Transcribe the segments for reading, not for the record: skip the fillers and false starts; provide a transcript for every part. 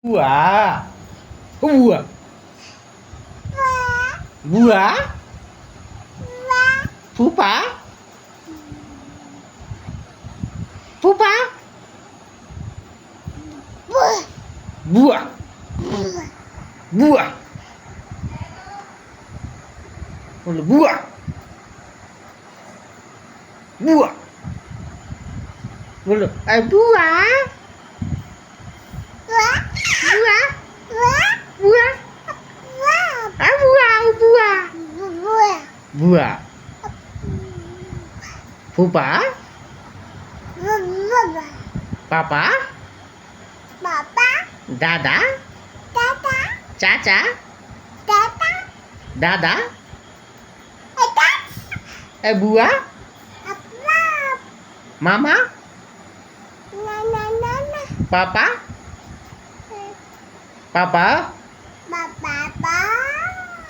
Buah. Buah. Buah. Pupa. Pupa. Buah. Buah. Buah. Buah. Buah. Buah. Buah. Buah. Buah. Buah. Buah. Pupa. Papa. Dada. Caca. Dada. Buah. Mama. Papa. Papa.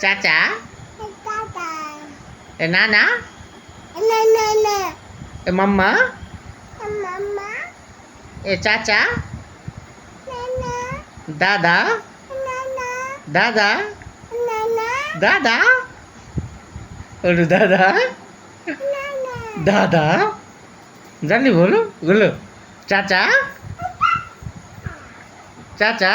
Caca. Nana. Mama. Caca. Dada. Dada. Dada. Aduh, Dada. Dada. জানি বলো গুলো চাচা চাচা